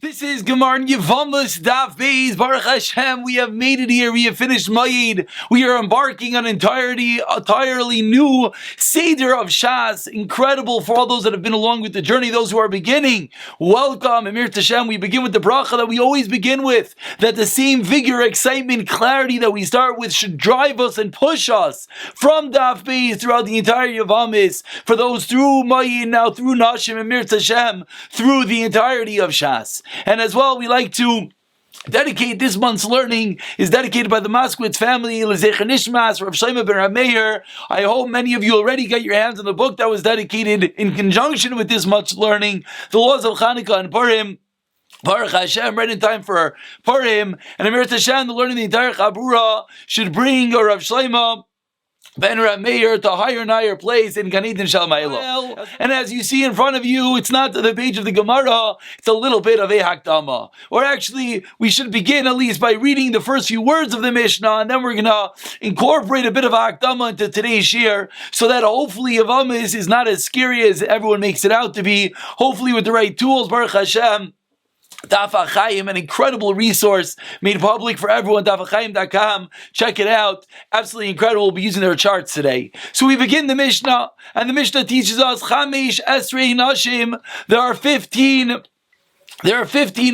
This is Gemara and Yevamos Daf Beis. Baruch Hashem, we have made it here. We have finished Mayid. We are embarking on entirely new Seder of Shas. Incredible for all those that have been along with the journey, those who are beginning. Welcome, Emir Tashem. We begin with the bracha that we always begin with. That the same vigor, excitement, clarity that we start with should drive us and push us from Daf Beis throughout the entire Yevamos. For those through Mayid, now through Nashim, Emir Tashem, through the entirety of Shas. And as well, we like to dedicate this month's learning is dedicated by the Moskowitz family, L'Zecher Nishmas, Rav Shlomo ben Rav Meir. I hope many of you already got your hands on the book that was dedicated in conjunction with this much learning, the laws of Chanukah and Purim. Baruch Hashem, right in time for Purim, and Amir Tashem, the learning the entire Chabura should bring Rav Shlomo Ben Rav Meir to higher and higher place in Gan Eden Shel Ma'ilo. And as you see in front of you, it's not the page of the Gemara, it's a little bit of a Hakdama. Or actually, we should begin at least by reading the first few words of the Mishnah, and then we're going to incorporate a bit of a Hakdama into today's shir, so that hopefully Yevamos is not as scary as everyone makes it out to be. Hopefully with the right tools, Baruch Hashem. Daf HaChaim, an incredible resource made public for everyone, dafachayim.com. Check it out. Absolutely incredible. We'll be using their charts today. So we begin the Mishnah, and the Mishnah teaches us, Chamesh Esrei Nashim, there are 15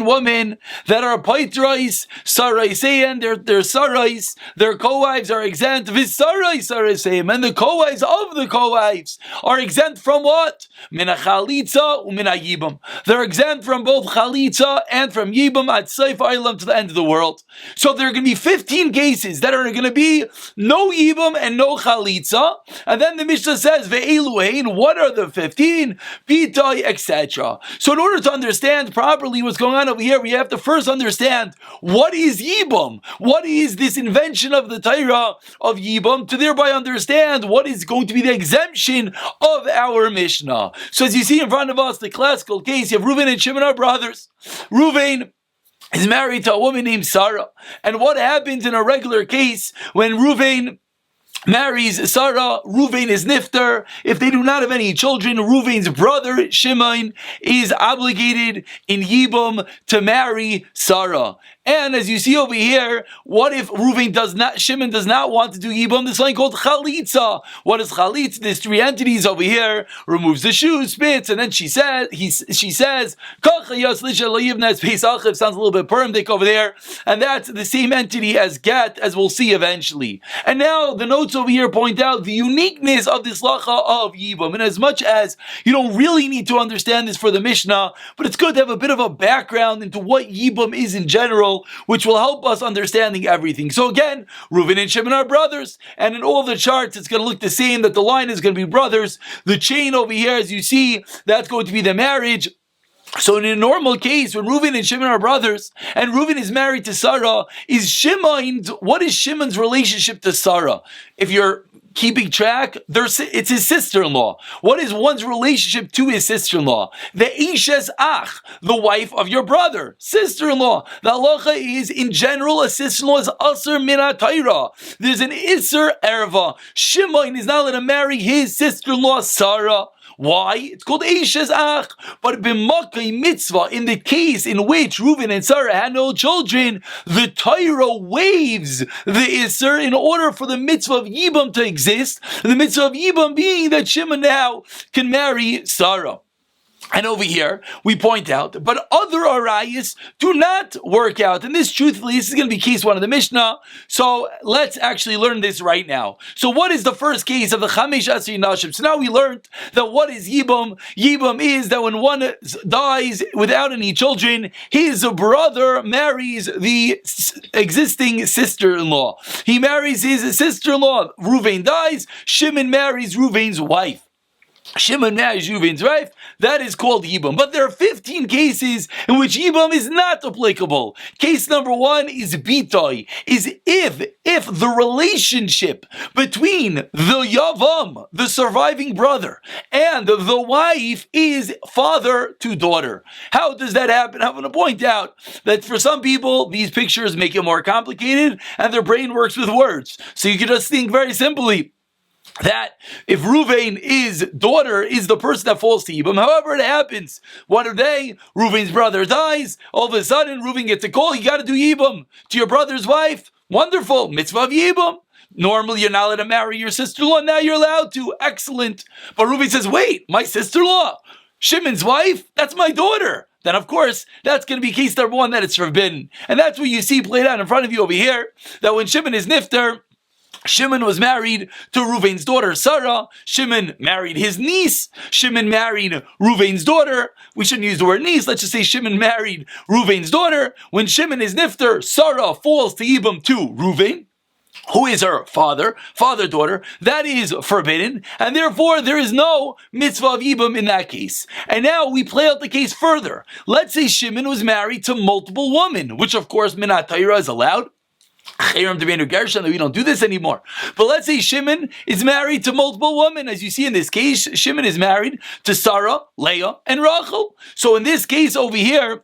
women that are paitrais, saraisein, their sarais, their co-wives are exempt, visarai saraiseim, and the co-wives of the co-wives are exempt from what? Mina chalitza umina yibum. They're exempt from both chalitza and from yibum at seif ilam to the end of the world. So there are going to be 15 cases that are going to be no yibum and no chalitza, and then the Mishnah says, ve'elu hein, what are the 15? Pitai, etc. So in order to understand properly what's going on over here, we have to first understand what is Yibum, what is this invention of the Torah of Yibum, to thereby understand what is going to be the exemption of our Mishnah. So as you see in front of us, the classical case, you have Reuven and Shimon are brothers. Reuven is married to a woman named Sarah. And what happens in a regular case when Reuven marries Sarah, Reuven is nifter. If they do not have any children, Reuven's brother Shimon is obligated in Yibum to marry Sarah. And as you see over here, what if Shimon does not want to do Yibum? There's something called Chalitza. What is Chalitza? There's three entities over here, removes the shoes, spits, and then she says, sounds a little bit Purim-dik over there, and that's the same entity as Get, as we'll see eventually. And now the notes over here point out the uniqueness of this lacha of Yibum. And as much as you don't really need to understand this for the Mishnah, but it's good to have a bit of a background into what Yibum is in general, which will help us understanding everything. So again, Reuven and Shimon are brothers, and in all the charts it's going to look the same, that the line is going to be brothers. The chain over here, as you see, that's going to be the marriage. So in a normal case, when Reuven and Shimon are brothers, and Reuven is married to Sarah, what is Shimon's relationship to Sarah? If you're keeping track, it's his sister-in-law. What is one's relationship to his sister-in-law? The Ishes Ach, the wife of your brother, sister-in-law. The halacha is, in general, a sister-in-law is Asr min ha-Torah. There's an Isser Erva. Shimon is not allowed to marry his sister-in-law, Sarah. Why? It's called Eishes Ach. But b'makai mitzvah, in the case in which Reuven and Sarah had no children, the Torah waives the Isser in order for the mitzvah of Yibum to exist. The mitzvah of Yibum being that Shimon now can marry Sarah. And over here, we point out, but other arayas do not work out. And this, truthfully, this is going to be case one of the Mishnah. So let's actually learn this right now. So what is the first case of the Chamesh Esrei Nashim? So now we learned that what is Yibum? Yibum is that when one dies without any children, his brother marries the existing sister-in-law. He marries his sister-in-law. Reuven dies. Shimon marries Reuven's wife. Shimon marries Reuven's wife, that is called Yibum. But there are 15 cases in which Yibum is not applicable. Case number one is Bitoi, is if the relationship between the Yavam, the surviving brother, and the wife is father to daughter. How does that happen? I'm going to point out that for some people, these pictures make it more complicated, and their brain works with words. So you can just think very simply, that if Reuven's daughter is the person that falls to Yibum, however it happens, one day Reuven's brother dies, all of a sudden Reuven gets a call, you got to do Yibum to your brother's wife. Wonderful, mitzvah of Yibum. Normally you're not allowed to marry your sister-in-law, now you're allowed to. Excellent. But Reuven says, wait, my sister-in-law, Shimon's wife, that's my daughter. Then of course, that's going to be case number one, that it's forbidden. And that's what you see played out in front of you over here, that when Shimon is nifter, Shimon was married to Reuven's daughter, Sarah. Shimon married his niece. Shimon married Reuven's daughter. We shouldn't use the word niece. Let's just say Shimon married Reuven's daughter. When Shimon is nifter, Sarah falls to Yibum to Reuven, who is her father-daughter. That is forbidden, and therefore there is no mitzvah of Yibum in that case. And now we play out the case further. Let's say Shimon was married to multiple women, which of course Minat Torah is allowed. That we don't do this anymore. But let's say Shimon is married to multiple women. As you see in this case, Shimon is married to Sarah, Leah, and Rachel. So in this case over here,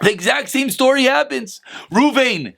the exact same story happens. Reuven,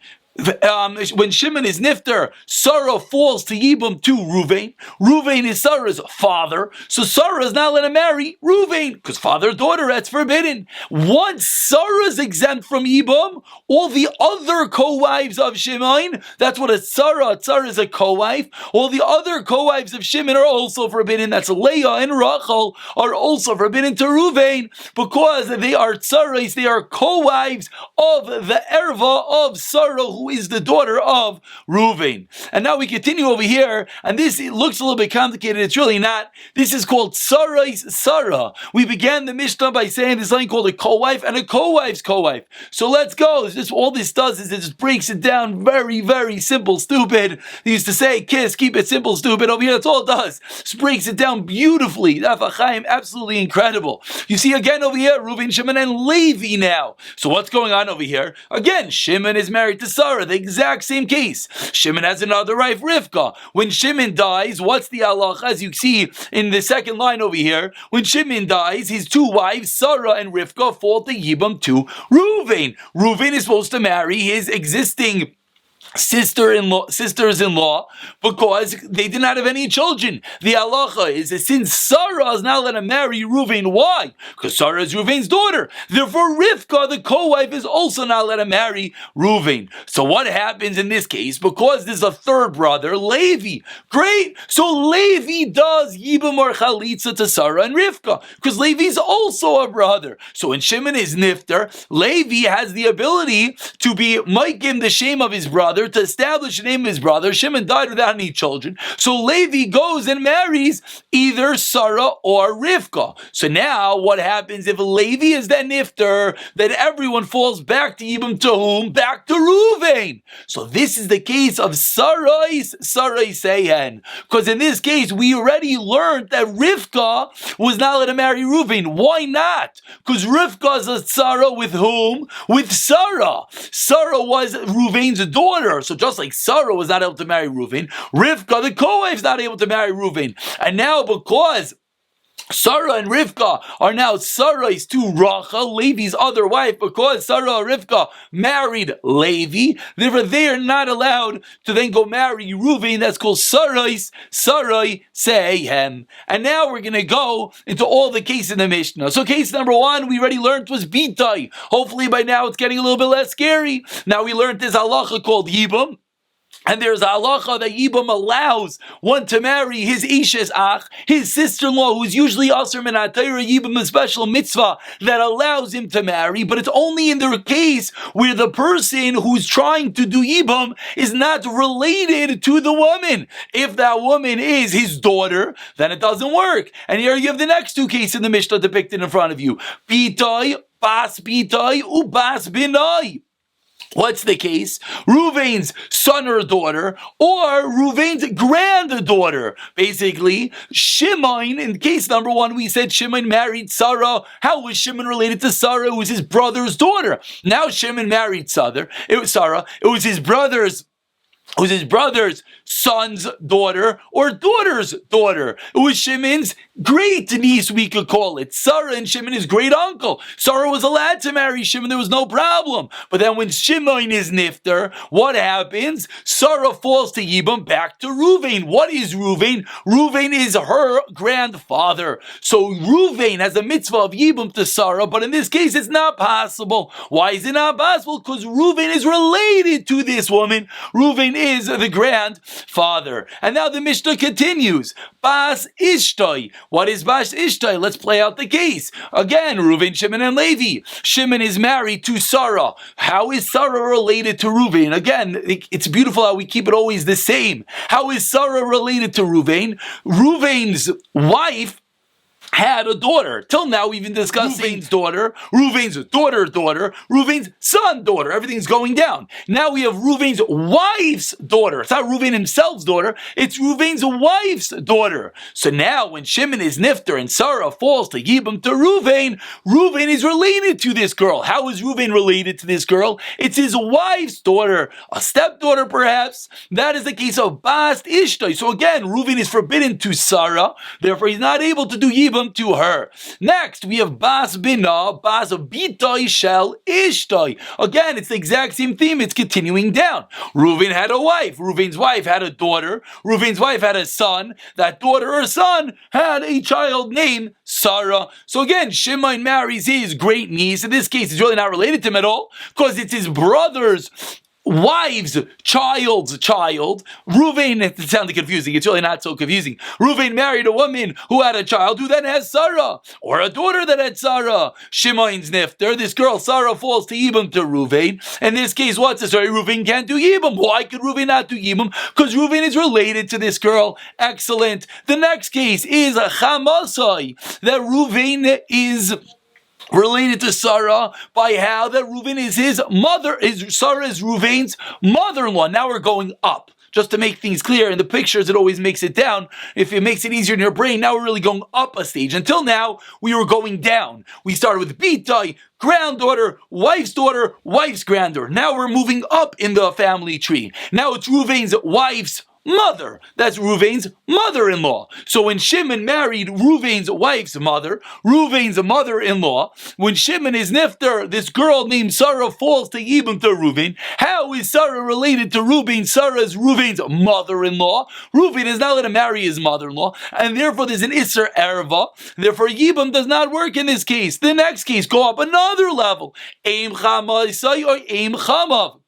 when Shimon is nifter, Sarah falls to Yibum to Reuven. Reuven is Sarah's father, so Sarah is not allowed to marry Reuven because father-daughter, that's forbidden. Once Sarah is exempt from Yibum, all the other co-wives of Shimon, that's what a Sarah is a co-wife. All the other co-wives of Shimon are also forbidden. That's Leah and Rachel are also forbidden to Reuven because they are tzarais, they are co-wives of the erva of Sarah, who is the daughter of Reuven. And now we continue over here, and this looks a little bit complicated. It's really not. This is called tzarais Sarah. We began the Mishnah by saying there's something called a co-wife and a co-wife's co-wife. So let's go. All this does is it just breaks it down very, very simple, stupid. They used to say, kiss, keep it simple, stupid. Over here, that's all it does. Just breaks it down beautifully. Daf Yomi, absolutely incredible. You see again over here, Reuven, Shimon, and Levi now. So what's going on over here? Again, Shimon is married to Sarah, the exact same case. Shimon has another wife, Rivka. When Shimon dies, what's the halacha? As you see in the second line over here, when Shimon dies, his two wives, Sarah and Rivka, fall to Yibum to Reuven. Reuven is supposed to marry his existing sisters-in-law, because they did not have any children. The halacha is that since Sarah is not allowed to marry Reuven, why? Because Sarah is Reuven's daughter. Therefore, Rivka, the co-wife, is also not allowed to marry Reuven. So what happens in this case? Because there's a third brother, Levi. Great. So Levi does Yibum or Chalitza to Sarah and Rivka, because Levi is also a brother. So when Shimon is nifter, Levi has the ability to be Maikim, the shame of his brother, to establish the name of his brother. Shimon died without any children, so Levi goes and marries either Sarah or Rivka. So now what happens if Levi is then nifter? Then everyone falls back to Yibum, to whom? Back to Reuven. So this is the case of Sarais Sehen, because in this case we already learned that Rivka was not allowed to marry Reuven. Why not? Because Rivka is a Sarah with whom? With Sarah. Sarah was Reuven's daughter. So just like Sarah was not able to marry Reuven, Rivka, the co-wife, is not able to marry Reuven. And now because Sarah and Rivka are now Sarais to Rachel, Levi's other wife, because Sarah and Rivka married Levi, therefore they are not allowed to then go marry Reuven. That's called Sarai Sehem. And now we're going to go into all the cases in the Mishnah. So case number one, we already learned was Bitai. Hopefully by now it's getting a little bit less scary. Now we learned this halacha called Yibum. And there's a halacha that Yibum allows one to marry his Ishes Ach, his sister-in-law, who is usually Asr min HaTorah. Yibum, a special mitzvah that allows him to marry, but it's only in the case where the person who's trying to do Yibum is not related to the woman. If that woman is his daughter, then it doesn't work. And here you have the next two cases in the Mishnah depicted in front of you. Bitai, Bas Bitai, Ubas Binai. What's the case? Reuven's son or daughter, or Reuven's granddaughter. Basically, Shimon, in case number one, we said Shimon married Sarah. How was Shimon related to Sarah? It was his brother's daughter. Now Shimon married Sarah. It was his brother's son's daughter or daughter's daughter. It was Shimon's great niece, we could call it. Sarah and Shimon is great uncle. Sarah was allowed to marry Shimon, there was no problem. But then when Shimon is nifter, what happens? Sarah falls to Yibum, back to Ruvain. What is Ruvain? Ruvain is her grandfather. So Ruvain has a mitzvah of Yibum to Sarah, but in this case it's not possible. Why is it not possible? Because Ruvain is related to this woman. Ruvain is the grandfather. And now the Mishnah continues. Bas Ishtoi. What is Bas Ishtoi? Let's play out the case. Again, Reuven, Shimon, and Levi. Shimon is married to Sarah. How is Sarah related to Reuven? Again, it's beautiful how we keep it always the same. How is Sarah related to Reuven? Reuven's wife had a daughter. Till now, we've been discussing Reuven's daughter, Reuven's daughter, Reuven's son daughter. Everything's going down. Now we have Reuven's wife's daughter. It's not Reuven himself's daughter. It's Reuven's wife's daughter. So now, when Shimon is nifter and Sarah falls to Yibum to Reuven, Reuven is related to this girl. How is Reuven related to this girl? It's his wife's daughter, a stepdaughter perhaps. That is the case of Bas Ishtoi. So again, Reuven is forbidden to Sarah. Therefore, he's not able to do Yibum to her. Next, we have Bas Bina, Bas Bitoi Shel Ishtoi. Again, it's the exact same theme. It's continuing down. Reuven had a wife. Reuven's wife had a daughter. Reuven's wife had a son. That daughter or son had a child named Sarah. So again, Shimon marries his great niece. In this case, it's really not related to him at all because it's his brother's wife's child's child. Reuven, it sounded confusing. It's really not so confusing. Reuven married a woman who had a child who then has Sarah, or a daughter that had Sarah. Shimon's nifter. This girl, Sarah, falls to Yibum to Reuven. In this case, what's the story? Reuven can't do Yibum. Why could Reuven not do Yibum? Because Reuven is related to this girl. Excellent. The next case is a Chamasai, that Reuven is related to Sarah by how that Reuven is his mother, Sarah is Reuven's mother-in-law. Now we're going up. Just to make things clear, in the pictures it always makes it down. If it makes it easier in your brain, now we're really going up a stage. Until now, we were going down. We started with Bitai, granddaughter, wife's granddaughter. Now we're moving up in the family tree. Now it's Reuven's wife's mother. That's Reuven's mother-in-law. So when Shimon married Reuven's wife's mother, Reuven's mother-in-law, when Shimon is nifter, this girl named Sarah falls to Yibum to Reuven. How is Sarah related to Reuven? Sarah is Reuven's mother-in-law. Reuven is not allowed to marry his mother-in-law, and therefore there's an Isser Erva. Therefore Yibum does not work in this case. The next case, go up another level. Eim Chamasai or Eim Chamav.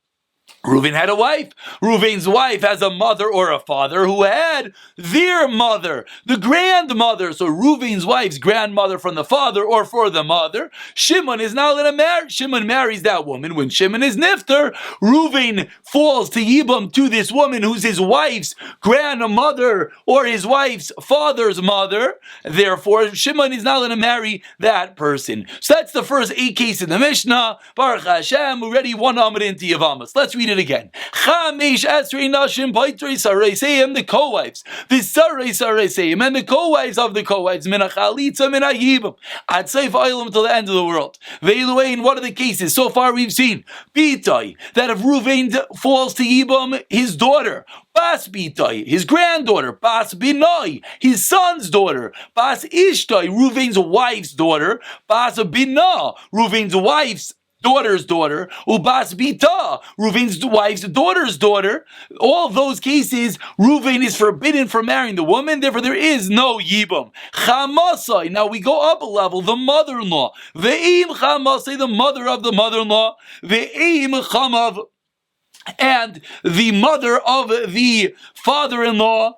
Reuven had a wife. Reuven's wife has a mother or a father who had their mother, the grandmother. So Reuven's wife's grandmother from the father or for the mother. Shimon is not allowed to marry. Shimon marries that woman. When Shimon is nifter, Reuven falls to Yibum to this woman who's his wife's grandmother or his wife's father's mother. Therefore, Shimon is not allowed to marry that person. So that's the first 8 cases in the Mishnah. Baruch Hashem, we're ready 1 Amud into Yevamos. Let's read it again. Chamesh Esrei Nashim Baitrei Sareiseiim, the co-wives. The Sareiseiim and the co-wives of the co-wives. Min HaChalitza, Min HaYibum. Ad Seif Olam till the end of the world. Veiluein, what are the cases? So far we've seen Bitai, that if Reuven falls to Yibum, his daughter. Bas Bitai, his granddaughter. Bas Binai, his son's daughter. Bas Ishtai, Reuven's wife's daughter. Bas Binah, Reuven's wife's daughter's daughter, Ubas Bita, Reuven's wife's daughter's daughter. All those cases, Reuven is forbidden from marrying the woman, therefore there is no Yibum. Chamasai, now we go up a level, the mother-in-law. Ve'im Chamasai, the mother of the mother-in-law. Ve'im Chamav, and the mother of the father-in-law.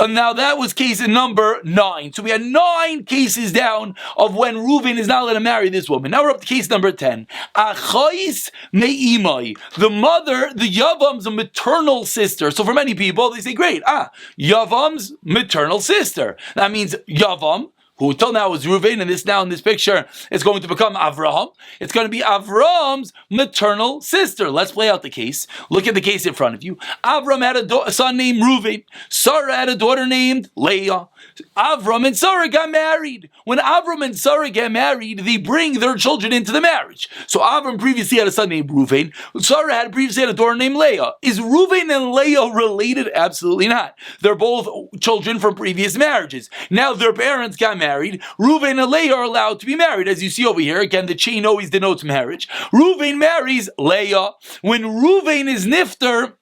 And now that was case number 9. So we had 9 cases down of when Reuven is not allowed to marry this woman. Now we're up to case number 10. Achais me'imai. The mother, the Yevam's a maternal sister. So for many people, they say, great, Yevam's maternal sister. That means Yevam, who until now was Reuven, and this now in this picture is going to become Avraham. It's going to be Avraham's maternal sister. Let's play out the case. Look at the case in front of you. Avram had a son named Reuven. Sarah had a daughter named Leah. Avram and Sarah got married. When Avram and Sarah get married, they bring their children into the marriage. So Avram previously had a son named Reuven. Sarah had previously had a daughter named Leah. Is Reuven and Leah related? Absolutely not. They're both children from previous marriages. Now their parents got married. Reuven and Leah are allowed to be married. As you see over here, again, the chain always denotes marriage. Reuven marries Leah. When Reuven is nifter,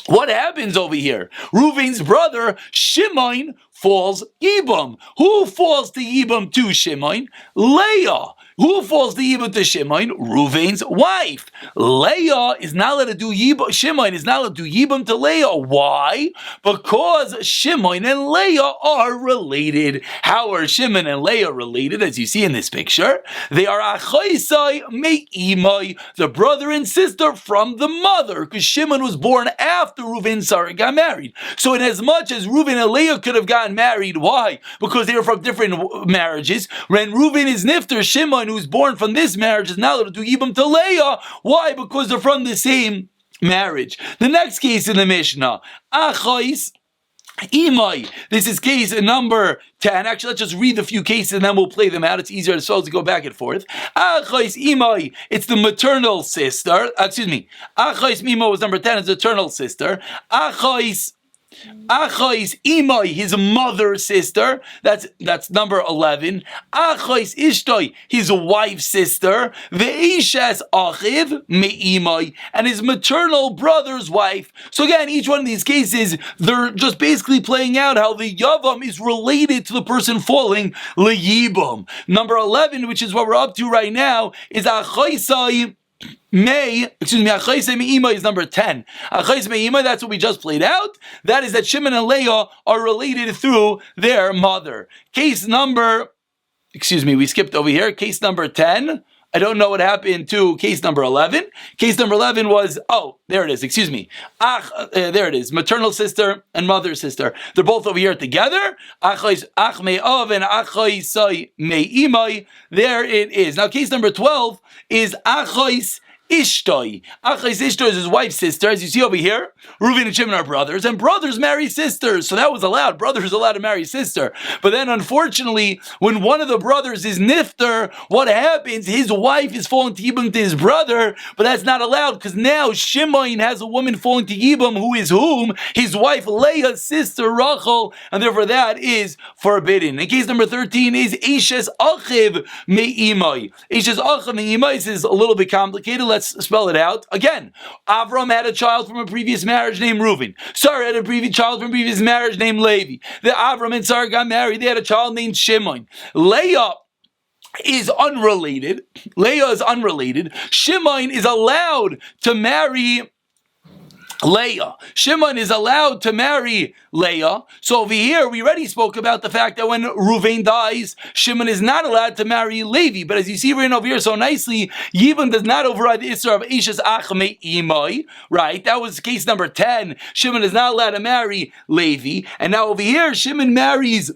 what happens over here? Reuven's brother, Shimon, falls Yibum. Who falls to Yibum to Shimon? Leah. Who falls to Yibum to Shimon? Reuven's wife. Leah is not allowed to do Yibum. Shimon is not allowed to do Yibum to Leah. Why? Because Shimon and Leah are related. How are Shimon and Leah related? As you see in this picture, they are Achaisai Me'imai, the brother and sister from the mother, because Shimon was born after Reuven and Sarah got married. So in as much as Reuven and Leah could have gotten married, why? Because they were from different marriages. When Reuven is nifter, Shimon, who's born from this marriage, is now allowed to do Yibum to Leah. Why? Because they're from the same marriage. The next case in the Mishnah, Achais Imai. This is case number 10. Actually, let's just read the few cases and then we'll play them out. It's easier as well to go back and forth. Achais Imai. It's the maternal sister. Achais Mimo was number 10. It's the maternal sister. Achais Imai, his mother's sister, that's number 11. Achais Ishtoi, his wife's sister. Ve'ishes Achiv Me'imai, and his maternal brother's wife. So again, each one of these cases, they're just basically playing out how the Yavam is related to the person falling Yibum. Number 11, which is what we're up to right now, is Achaisai Achaisai Me'imai is number 10. Achaisai Me'imai, that's what we just played out. That is that Shimon and Leah are related through their mother. We skipped over here. Case number 10. I don't know what happened to case number 11. Case number 11 was, there it is, there it is, maternal sister and mother's sister. They're both over here together. Ach me'av and achaisai me'imai. There it is. Now case number 12 is achais Ishtoi. Achais Ishtoi is his wife's sister. As you see over here, Reuven and Shimon are brothers, and brothers marry sisters. So that was allowed. Brothers are allowed to marry sister. But then, unfortunately, when one of the brothers is nifter, what happens? His wife is falling to Yibum to his brother, but that's not allowed because now Shimon has a woman falling to Yibum who is whom? His wife Leah's sister Rachel, and therefore that is forbidden. And case number 13 is Eishes Achiv Me'imai. Eishes Achiv Me'imai is a little bit complicated. Let's spell it out. Again, Avram had a child from a previous marriage named Reuven. Sarah had a previous child from a previous marriage named Levi. The Avram and Sarah got married. They had a child named Shimon. Leah is unrelated. Shimon is allowed to marry Leah. Shimon is allowed to marry Leah. So over here, we already spoke about the fact that when Reuven dies, Shimon is not allowed to marry Levi. But as you see written over here so nicely, Yibum does not override the Isra of Eishes Achmei Imai. Right? That was case number 10. Shimon is not allowed to marry Levi. And now over here, Shimon marries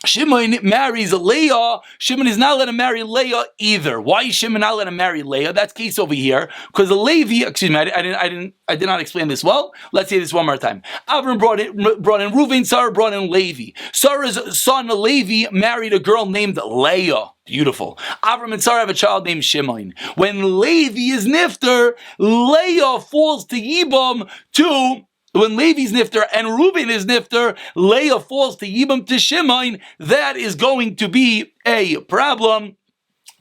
Leah. Shimon is not allowed to marry Leah either. Why is Shimon not allowed to marry Leah? That's case over here because the Levi. Excuse me, I did not explain this well. Let's say this one more time. Avram brought in Reuven. Sarah brought in Levi. Sarah's son Levi married a girl named Leah. Beautiful. Avram and Sarah have a child named Shimon. When Levi is nifter, Leah falls to Yibum to. When Levi's nifter and Reuven is nifter, Leah falls to Yibum to Shimon. That is going to be a problem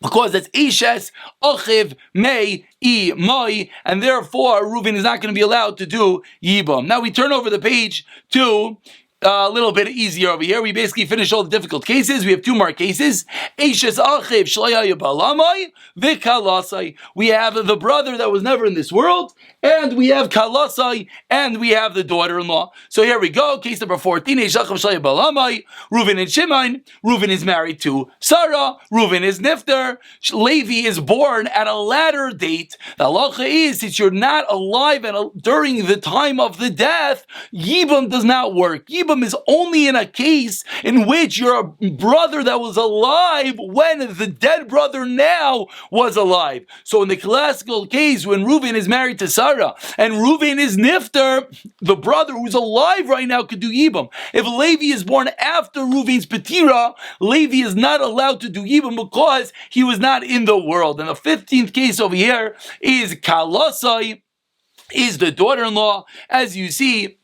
because it's Ishes Achiv Mei Imai, and therefore Reuven is not going to be allowed to do Yibum. Now we turn over the page to a little bit easier over here. We basically finished all the difficult cases. We have two more cases. Eishes Achiv Shlayaya Balamai V'Kalasai. We have the brother that was never in this world, and we have Kalasai, and we have the daughter-in-law. So here we go. Case number 14. Eish Achiv Shlayaya Balamai. Reuven and Shimon. Reuven is married to Sarah. Reuven is nifter. Levi is born at a latter date. The halacha is, since you're not alive during the time of the death, Yibum does not work. Yibum Yibum is only in a case in which you're a brother that was alive when the dead brother now was alive. So in the classical case, when Reuven is married to Sarah and Reuven is nifter, the brother who's alive right now could do Yibum. If Levi is born after Reuven's Petira, Levi is not allowed to do Yibum because he was not in the world. And the 15th case over here is Kalasai, is the daughter-in-law. As you see,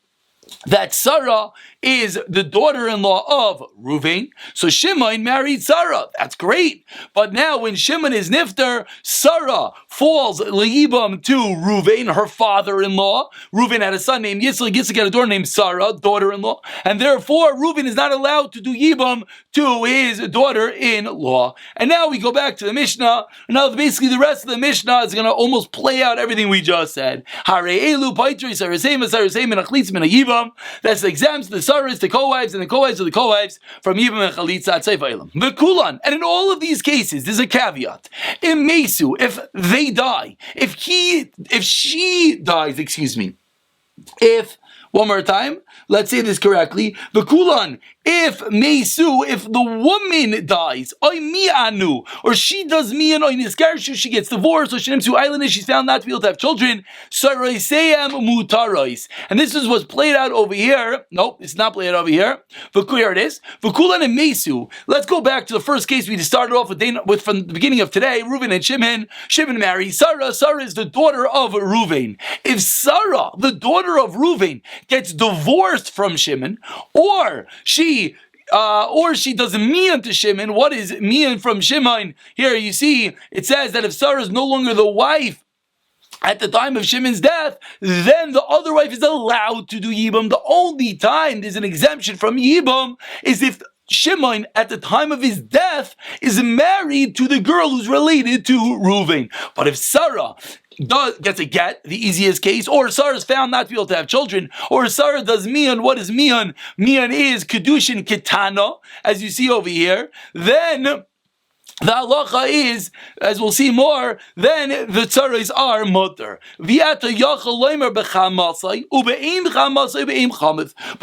that Sarah is the daughter-in-law of Reuven. So Shimon married Sarah. That's great. But now when Shimon is nifter, Sarah falls Yibum to Reuven, her father-in-law. Reuven had a son named Yitzchak. Yitzchak had a daughter named Sarah, daughter-in-law. And therefore, Reuven is not allowed to do Yibum to his daughter-in-law. And now we go back to the Mishnah. Now basically the rest of the Mishnah is going to almost play out everything we just said. That's exempts the Saras, the co-wives, and the co-wives of the co-wives from Yibum and Chalitza at Seif Eilam. V'kulan, and in all of these cases, there's a caveat. In Mesu, if they die, if she dies, one more time, let's say this correctly. V'kulan, if Mesu, if the woman dies, oy mi'anu, or she does mi'an, oy nisgarshu, she gets divorced, or shenimsu island, she's found not to be able to have children, saroiseyam mutarois. And this is what's played out over here. Nope, it's not played out over here. Here it is. V'kulan and Mesu. Let's go back to the first case we started off with from the beginning of today. Reuven and Shimon. Shimon marries Sarah. Sarah is the daughter of Reuven. If Sarah, the daughter of Reuven, gets divorced from Shimon, or she does a mian to Shimon. What is mian from Shimon? Here you see, it says that if Sarah is no longer the wife at the time of Shimon's death, then the other wife is allowed to do Yibum. The only time there's an exemption from Yibum is if Shimon, at the time of his death, is married to the girl who's related to Reuven. But if Sarah gets a get, the easiest case, or Sarah is found not to be able to have children, or Sarah does mian. What is mian? Mian is kedushin ketana, as you see over here. Then the halacha is, as we'll see more, then the tzarais are mutter. But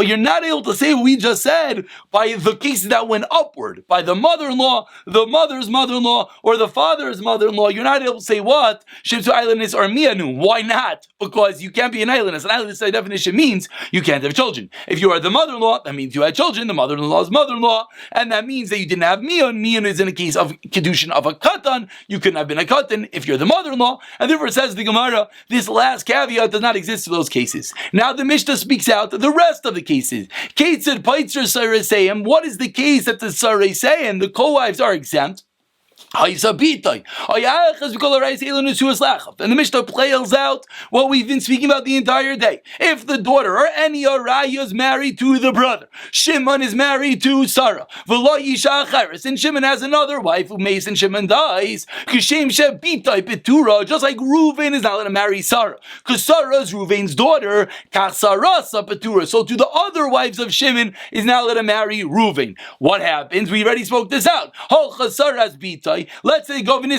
you're not able to say what we just said by the cases that went upward, by the mother-in-law, the mother's mother-in-law, or the father's mother-in-law. You're not able to say what? Shimsu islandess or mianu. Why not? Because you can't be an islandess. An islandess by definition means you can't have children. If you are the mother-in-law, that means you had children. The mother-in-law's mother-in-law, and that means that you didn't have mian. Mian is in a case of kedushin of a katan. You couldn't have been a katan if you're the mother-in-law, and therefore says the Gemara, this last caveat does not exist in those cases. Now the Mishnah speaks out the rest of the cases. Ketzad paitzer sareseim. What is the case that the sareseim, the co-wives, are exempt? And the Mishnah plays out what we've been speaking about the entire day. If the daughter or any Araya is married to the brother, Shimon is married to Sarah, and Shimon has another wife who makes and Shimon dies, just like Reuven is not allowed to marry Sarah, because Sarah is Reuven's daughter, so to the other wives of Shimon is not allowed to marry Reuven. What happens? We already spoke this out. Let's say they go and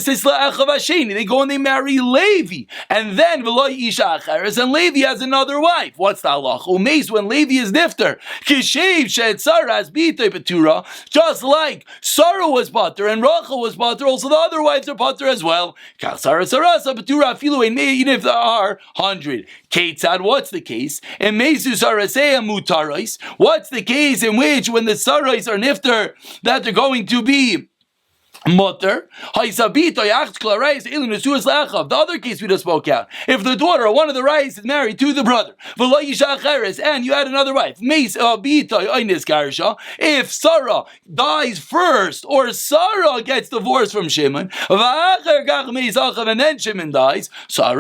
they marry Levi, and then and Levi has another wife. What's the halacha? When Levi is nifter, just like Sarah was pater and Rachel was pater, also the other wives are pater as well. Even if there are 100. Ketzad, what's the case? What's the case in which when the Sarais are nifter that they're going to be mutter? The other case we just spoke out. If the daughter or one of the wives is married to the brother, and you had another wife, if Sarah dies first, or Sarah gets divorced from Shimon, and then Shimon dies, the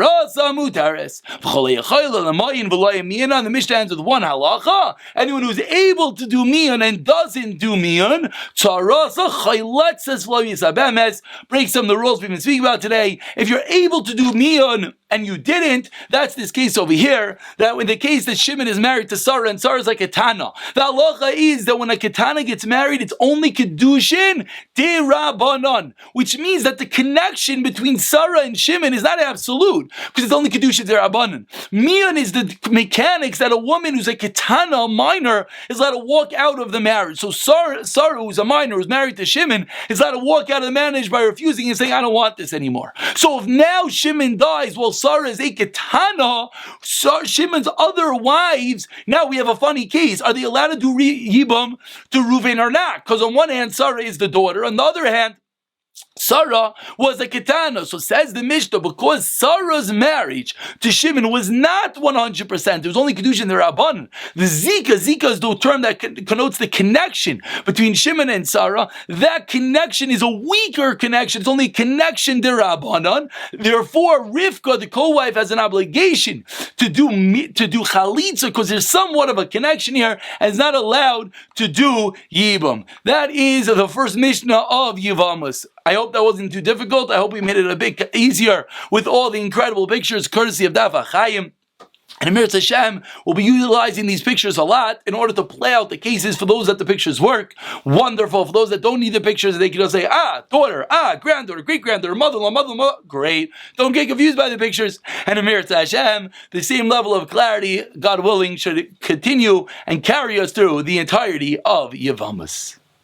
Mishnah ends with one halacha. Anyone who's able to do mian and doesn't do mian, says Abemes breaks some of the rules we've been speaking about today. If you're able to do Mion and you didn't, that's this case over here, that in the case that Shimon is married to Sarah and Sarah is like a Ketana, the halacha is that when a Ketana gets married, it's only Kedushin Derabanan, which means that the connection between Sarah and Shimon is not absolute, because it's only Kedushin Derabanan. Mion is the mechanics that a woman who's a Ketana, a minor, is allowed to walk out of the marriage. So Sarah, who's a minor, who's married to Shimon, is allowed to walk out of the marriage by refusing and saying, I don't want this anymore. So if now Shimon dies, well, Sarah is a Ketana, Shimon's other wives, now we have a funny case. Are they allowed to do Yibum to Reuven or not? Because on one hand, Sarah is the daughter. On the other hand, Sarah was a Ketana. So says the Mishnah, because Sarah's marriage to Shimon was not 100%, it was only Kedushin Rabbanan. The Zika is the term that connotes the connection between Shimon and Sarah. That connection is a weaker connection. It's only connection Rabbanan. Therefore, Rivka, the co-wife, has an obligation to do Chalitza, because there's somewhat of a connection here, and is not allowed to do Yibum. That is the first Mishnah of Yevamos. I hope that wasn't too difficult. I hope we made it a bit easier with all the incredible pictures courtesy of Daf Yomi. And Amir Hashem will be utilizing these pictures a lot in order to play out the cases for those that the pictures work. Wonderful. For those that don't need the pictures, they can just say, daughter, granddaughter, great-granddaughter, mother-in-law, great. Don't get confused by the pictures. And Amir Hashem, the same level of clarity, God willing, should continue and carry us through the entirety of Yevamos.